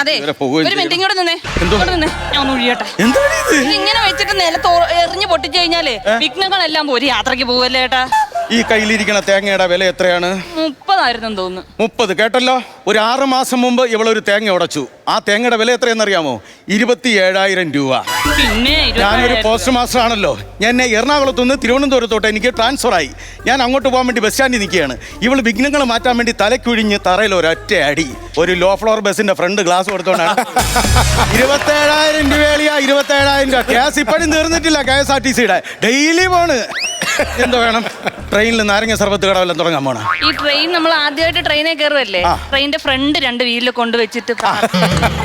അതെ ഒരു മിനിറ്റ് ഇങ്ങോട്ട് നിന്നേ ഇങ്ങോട്ട് നിന്നേ ഞാൻ ഒന്ന് ഒഴിയട്ടെ ഇങ്ങനെ വെച്ചിട്ട് നിലത്ത് എറിഞ്ഞു പൊട്ടിച്ചു കഴിഞ്ഞാല് വിഘ്നങ്ങളെല്ലാം പോയി യാത്രക്ക് പോവല്ലേ ഏട്ടാ ഈ കയ്യിലിരിക്കണ തേങ്ങയുടെ വില എത്രയാണ്? 30,000 തോന്നുന്നു. 30 കേട്ടല്ലോ. ഒരു 6 മാസം മുമ്പ് ഇവളൊരു തേങ്ങ ഉടച്ചു. ആ തേങ്ങയുടെ വില എത്രയെന്നറിയാമോ? 27,000 രൂപ. പിന്നെ ഞാനൊരു പോസ്റ്റ് മാസ്റ്റർ ആണല്ലോ. ഞാൻ എറണാകുളത്ത് നിന്ന് തിരുവനന്തപുരത്തോട്ട് എനിക്ക് ട്രാൻസ്ഫർ ആയി. ഞാൻ അങ്ങോട്ട് പോകാൻ വേണ്ടി ബസ് സ്റ്റാൻഡിൽ നിൽക്കുകയാണ്. ഇവൾ വിഘ്നങ്ങൾ മാറ്റാൻ വേണ്ടി തലക്കുഴിഞ്ഞ് തറയിൽ ഒരൊറ്റ അടി. ഒരു ലോ ഫ്ലോർ ബസിന്റെ ഫ്രണ്ട് ഗ്ലാസ് കൊടുത്തോണ്ടാണ് 27,000 രൂപ. 27,000 രൂപ ഗ്യാസ് ഇപ്പോഴും തീർന്നിട്ടില്ല. KSRTCയുടെ ഡെയിലി പോണ്. എന്തോ വേണം? ട്രെയിനിൽ നാരങ്ങ സർബത്ത് കടവെല്ലാം തുടങ്ങാൻ പോണ. ഈ ട്രെയിൻ നമ്മൾ ആദ്യമായിട്ട് ട്രെയിനിൽ കയറുമല്ലേ, ട്രെയിനിന്റെ ഫ്രണ്ട് 2 വീലിൽ കൊണ്ടുവച്ചിട്ട്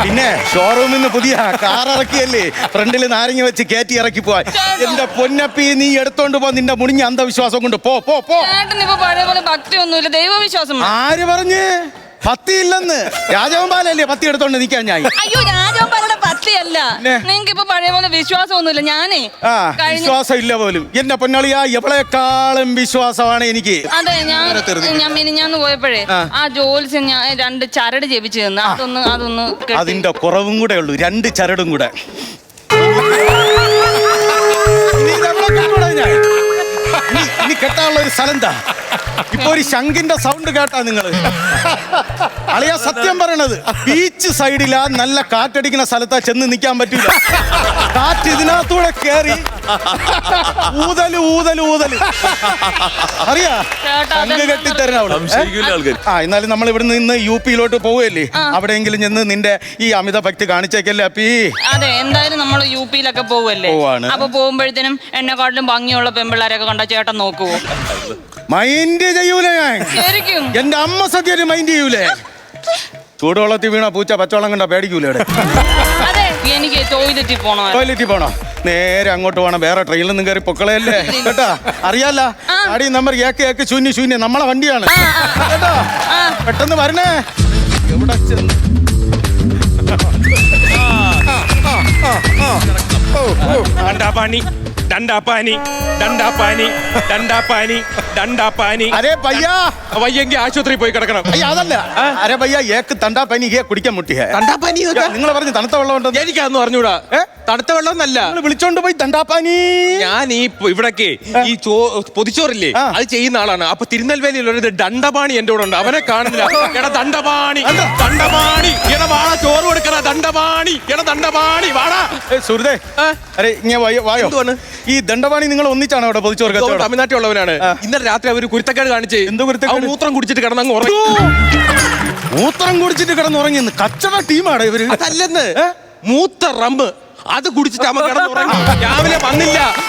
പിന്നെ ഷോറൂമിൽ നിന്ന് പുതിയ കാർ ഇറക്കിയല്ലേ, ഫ്രണ്ടിൽ നാരങ്ങ വെച്ച് കയറ്റി ഇറക്കി പോവാൻ. എന്റെ പൊന്നപ്പി, നീ എടുത്തോണ്ട് പോ നിന്റെ മുടിഞ്ഞ അന്ധവിശ്വാസം കൊണ്ട്. പോ പോ പോ. ചേട്ടനിപ്പോ പഴയ പോലെ ഭക്തി ഒന്നുമില്ല, ദൈവവിശ്വാസം. ആര് പറഞ്ഞ് പത്തി ഇല്ലെന്ന്? രാജവമ്പാലല്ലേ പത്തി എടുത്തോണ്ട് നിൽക്കാൻ ഞാൻ? അയ്യോ, രാജവമ്പാലയുടെ പത്തിയല്ല. നിങ്ങക്ക് ഇപ്പൊ പഴയ പോലെ വിശ്വാസം ഒന്നുമില്ല. ഞാനേ വിശ്വാസം ഇല്ല പോലും. എന്റെ പൊന്നാളിയാ, എവളെക്കാളും വിശ്വാസമാണ് എനിക്ക്. അതെ, ഞാൻ മിനിഞ്ഞാന്ന് പോയപ്പോഴേ ആ ജോലിസ് ഞാൻ 2 ചരട് ജപിച്ചു തന്നു. അതൊന്ന് അതിന്റെ കുറവും കൂടെ ഉള്ളൂ, 2 ചരടും കൂടെ. ഇനി കെട്ടാനുള്ള ഒരു സ്ഥലം എന്താ? ഇപ്പൊ ഒരു ശംഖിന്റെ സൗണ്ട് കേട്ടാ നിങ്ങള്? അളിയാ സത്യം പറയണത്, ബീച്ച് സൈഡിലാ നല്ല കാറ്റടിക്കുന്ന സ്ഥലത്താ ചെന്ന് നിൽക്കാൻ പറ്റില്ല. കാറ്റ് ഇതിനകത്തൂടെ കേറി ഊതല് ഊതല് ഊതല് അറിയാ, ശംഖ് കെട്ടിത്തരണ. എന്നാലും നമ്മൾ ഇവിടെ നിന്ന് UP-യിലോട്ട് പോവുകയല്ലേ, അവിടെയെങ്കിലും ചെന്ന് നിന്റെ ഈ അമിത ഭക്തി കാണിച്ചേക്കല്ലേ അപ്പീ? അതെ, എന്തായാലും നമ്മൾ UP-യിലൊക്കെ പോവല്ലേ. അപ്പൊ പോകുമ്പോഴത്തേനും എന്നെക്കാട്ടിലും ഭംഗിയുള്ള പെൺപിള്ളേരൊക്കെ കണ്ട ചേട്ടൻ നോക്കുവോ? മൈൻഡ് ചെയ്യൂലേ ഞാൻ? ശരിക്കും എന്റെ അമ്മ സത്യം മൈൻഡ് ചെയ്യൂലേ? ചൂടുവെള്ളത്തിൽ വീണ പൂച്ച പച്ചവെള്ളം കണ്ടാ പേടിക്കൂലേ? അതെ, എനിക്ക് ടോയ്ലറ്റിൽ പോണോ? നേരെ അങ്ങോട്ട് പോണം. വേറെ ട്രെയിനിൽ നിന്നും കയറി പൊക്കളയല്ലേ കേട്ടാ? അറിയാല, അടി നമ്പർ ഏക്ക് ശൂന്യം നമ്മളെ വണ്ടിയാണ് കേട്ടോ. പെട്ടെന്ന് വരണേ. എവിടെ ചെന്ന് അരേ പയ്യാ, വയ്യെങ്കിൽ ആശുപത്രി പോയി കിടക്കണം. അതല്ല, അരേ പയ്യാ ഏക്ക് തണ്ടാ പനി കുടിക്കാൻ മുട്ടിയ. തണ്ടാപ്പാനി നിങ്ങൾ പറഞ്ഞു തണുത്ത വെള്ളം ഉണ്ടെന്ന്. എനിക്കതൊന്നും അറിഞ്ഞൂടാ. തണുത്ത വെള്ളം എന്നല്ല, വിളിച്ചോണ്ട് പോയി തണ്ടാപ്പാനി. ഞാൻ ഈ ഇവിടൊക്കെ ഈ പൊതിച്ചോറില്ലേ, അത് ചെയ്യുന്ന ആളാണ്. അപ്പൊ തിരുനെൽവേലിയിൽ ഒരു ദണ്ഡപാണി എന്റെ കൂടെ ഉണ്ട്. അവനെ കാണുന്നില്ല. എടാ ദണ്ഡപാണി, എടാ വാടാ ചോറ് കൊടുക്കണ ദണ്ഡപാണി, എടാ ദണ്ഡപാണി വാടാ. സുഹൃത്തേ, അരെ ഇങ്ങനെ വായോ. ഈ ദണ്ഡപാണി നിങ്ങൾ ഒന്നിച്ചാണ് അവിടെ പൊതിച്ചോറ്? തമിഴ്നാട്ടിലുള്ളവനാണ്. ഇന്നലെ രാത്രി അവർ കുരുത്തക്കേട് കാണിച്ച്. എന്ത് കുരുത്തക്കേട്? മൂത്രം കുടിച്ചിട്ട് കിടന്നങ്ങ് ഉറങ്ങി. മൂത്രം കുടിച്ചിട്ട് കിടന്നുറങ്ങിയെന്ന്? കച്ചറ ടീമാണ് ഇവര്. അതല്ലെന്ന്, മൂത്ത റമ്പ് അത് കുടിച്ചിട്ട് അമ്മ കിടന്നുറങ്ങി. രാവിലെ വന്നില്ല.